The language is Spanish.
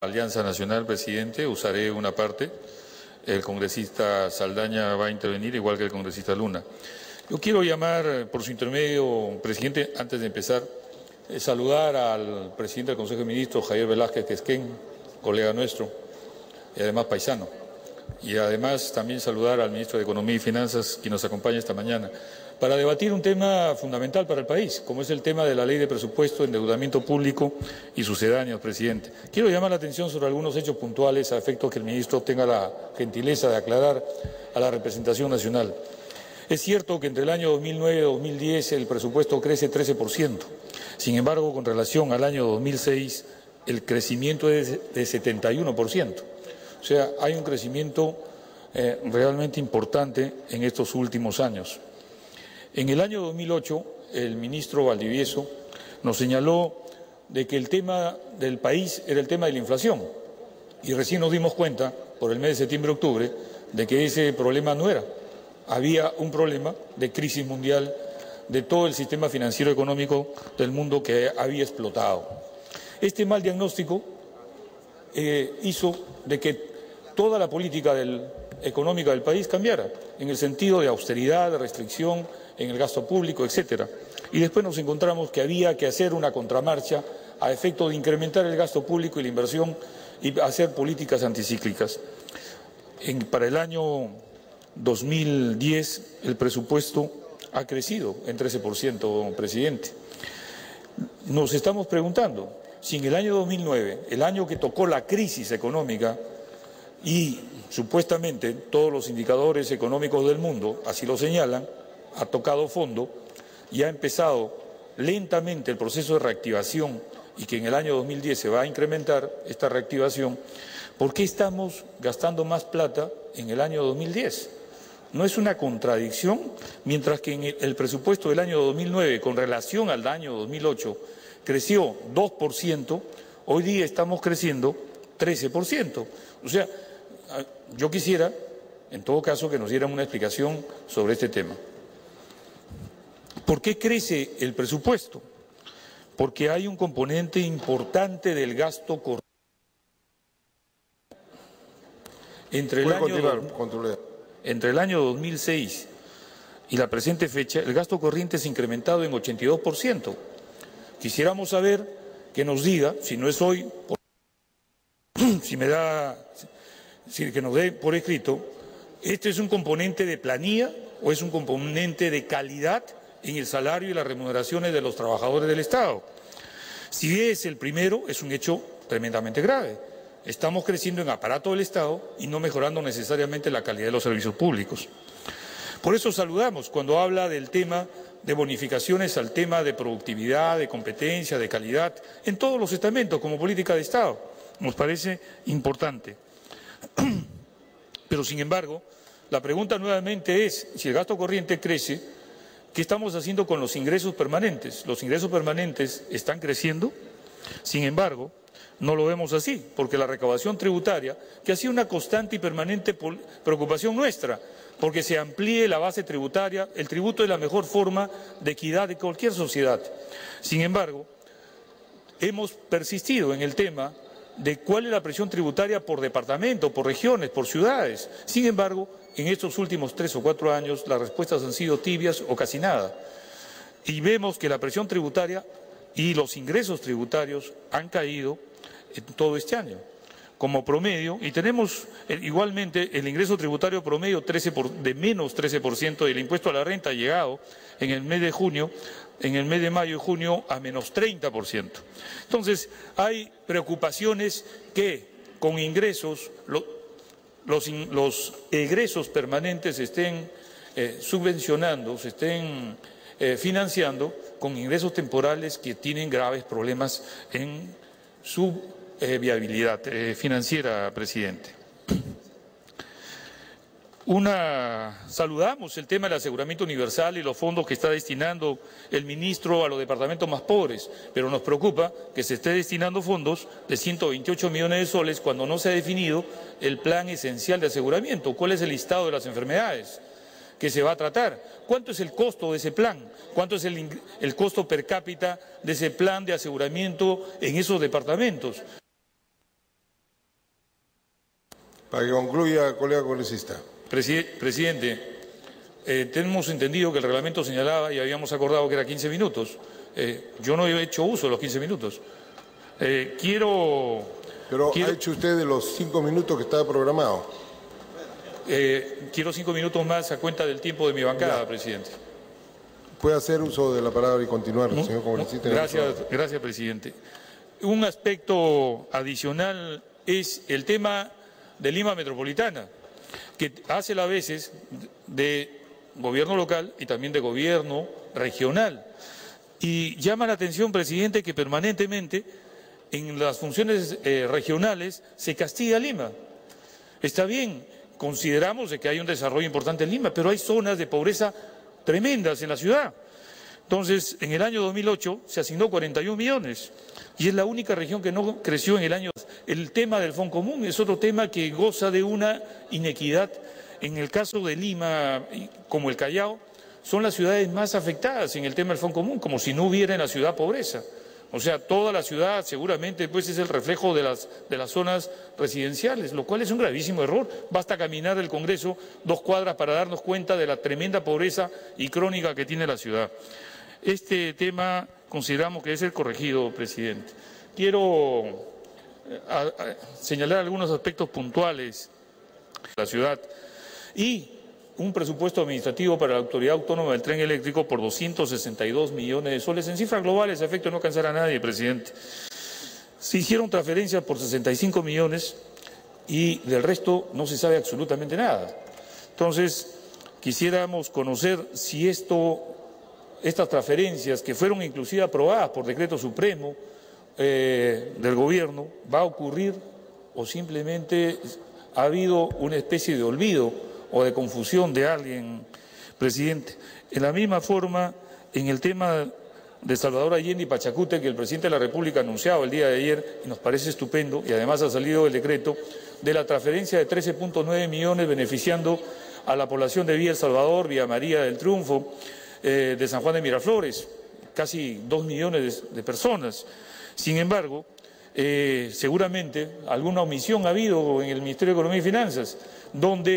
Alianza Nacional, presidente, usaré una parte. El congresista Saldaña va a intervenir, igual que el congresista Luna. Yo quiero llamar, por su intermedio, presidente, antes de empezar, saludar al presidente del Consejo de Ministros, Javier Velázquez Quesquén, colega nuestro, y además paisano. Y además también saludar al ministro de Economía y Finanzas, quien nos acompaña esta mañana, para debatir un tema fundamental para el país, como es el tema de la ley de presupuesto, endeudamiento público y sucedáneos, presidente. Quiero llamar la atención sobre algunos hechos puntuales a efecto que el ministro tenga la gentileza de aclarar a la representación nacional. Es cierto que entre el año 2009 y 2010 el presupuesto crece 13%. Sin embargo, con relación al año 2006, el crecimiento es de 71%. O sea, hay un crecimiento realmente importante en estos últimos años. En el año 2008, el ministro Valdivieso nos señaló de que el tema del país era el tema de la inflación. Y recién nos dimos cuenta, por el mes de septiembre-octubre, de que ese problema no era. Había un problema de crisis mundial de todo el sistema financiero económico del mundo que había explotado. Este mal diagnóstico hizo de que toda la política económica del país cambiara, en el sentido de austeridad, de restricción en el gasto público, etcétera. Y después nos encontramos que había que hacer una contramarcha a efecto de incrementar el gasto público y la inversión y hacer políticas anticíclicas. Para el año 2010 el presupuesto ha crecido en 13%, presidente. Nos estamos preguntando si en el año 2009, el año que tocó la crisis económica y supuestamente todos los indicadores económicos del mundo así lo señalan, ha tocado fondo y ha empezado lentamente el proceso de reactivación y que en el año 2010 se va a incrementar esta reactivación, ¿por qué estamos gastando más plata en el año 2010? ¿No es una contradicción? Mientras que en el presupuesto del año 2009 con relación al año 2008 creció 2%, hoy día estamos creciendo 13%. O sea, yo quisiera, en todo caso, que nos dieran una explicación sobre este tema. ¿Por qué crece el presupuesto? Porque hay un componente importante del gasto corriente. Entre el año 2006 y la presente fecha, el gasto corriente se ha incrementado en 82%. Quisiéramos saber que nos diga, si no es hoy, que nos dé por escrito, ¿este es un componente de planilla o es un componente de calidad en el salario y las remuneraciones de los trabajadores del Estado? Si es el primero, es un hecho tremendamente grave. Estamos creciendo en aparato del Estado y no mejorando necesariamente la calidad de los servicios públicos. Por eso saludamos cuando habla del tema de bonificaciones al tema de productividad, de competencia, de calidad, en todos los estamentos como política de Estado. Nos parece importante. Pero, sin embargo, la pregunta nuevamente es, si el gasto corriente crece, ¿qué estamos haciendo con los ingresos permanentes? Los ingresos permanentes están creciendo, sin embargo, no lo vemos así, porque la recaudación tributaria, que ha sido una constante y permanente preocupación nuestra, porque se amplíe la base tributaria, el tributo es la mejor forma de equidad de cualquier sociedad. Sin embargo, hemos persistido en el tema de cuál es la presión tributaria por departamento, por regiones, por ciudades. Sin embargo, en estos últimos 3 o 4 años las respuestas han sido tibias o casi nada. Y vemos que la presión tributaria y los ingresos tributarios han caído en todo este año, como promedio, y tenemos igualmente el ingreso tributario promedio de menos 13% y el impuesto a la renta ha llegado en el mes de junio, en el mes de mayo y junio a menos 30%. Entonces, hay preocupaciones que con ingresos, los egresos permanentes se estén subvencionando, se estén financiando con ingresos temporales que tienen graves problemas en su viabilidad financiera, presidente. Saludamos el tema del aseguramiento universal y los fondos que está destinando el ministro a los departamentos más pobres, pero nos preocupa que se esté destinando fondos de 128 millones de soles cuando no se ha definido el plan esencial de aseguramiento. ¿Cuál es el listado de las enfermedades que se va a tratar? ¿Cuánto es el costo de ese plan? ¿Cuánto es el costo per cápita de ese plan de aseguramiento en esos departamentos? Para que concluya, colega congresista. Presidente, tenemos entendido que el reglamento señalaba y habíamos acordado que era 15 minutos. Yo no he hecho uso de los 15 minutos. Pero ha hecho usted de los 5 minutos que estaba programado. Quiero 5 minutos más a cuenta del tiempo de mi bancada, presidente. Puede hacer uso de la palabra y continuar, señor congresista. Gracias, presidente. Un aspecto adicional es el tema de Lima Metropolitana, que hace las veces de gobierno local y también de gobierno regional. Y llama la atención, presidente, que permanentemente en las funciones regionales se castiga a Lima. Está bien, consideramos que hay un desarrollo importante en Lima, pero hay zonas de pobreza tremendas en la ciudad. Entonces, en el año 2008 se asignó 41 millones y es la única región que no creció en el año. El tema del Fondo Común es otro tema que goza de una inequidad. En el caso de Lima, como el Callao, son las ciudades más afectadas en el tema del Fondo Común, como si no hubiera en la ciudad pobreza. O sea, toda la ciudad seguramente pues es el reflejo de las zonas residenciales, lo cual es un gravísimo error. Basta caminar del Congreso 2 cuadras para darnos cuenta de la tremenda pobreza y crónica que tiene la ciudad. Este tema consideramos que debe ser corregido, presidente. Quiero señalar algunos aspectos puntuales de la ciudad y un presupuesto administrativo para la Autoridad Autónoma del Tren Eléctrico por 262 millones de soles. En cifras globales, a efecto de no cansar a nadie, presidente. Se hicieron transferencias por 65 millones y del resto no se sabe absolutamente nada. Entonces, quisiéramos conocer si estas transferencias, que fueron inclusive aprobadas por decreto supremo del gobierno, va a ocurrir o simplemente ha habido una especie de olvido o de confusión de alguien, presidente. En la misma forma, en el tema de Salvador Allende y Pachacútec, que el presidente de la República ha anunciado el día de ayer, y nos parece estupendo, y además ha salido el decreto, de la transferencia de 13.9 millones beneficiando a la población de Villa El Salvador, Villa María del Triunfo, de San Juan de Miraflores, casi 2 millones de personas. Sin embargo, seguramente alguna omisión ha habido en el Ministerio de Economía y Finanzas, donde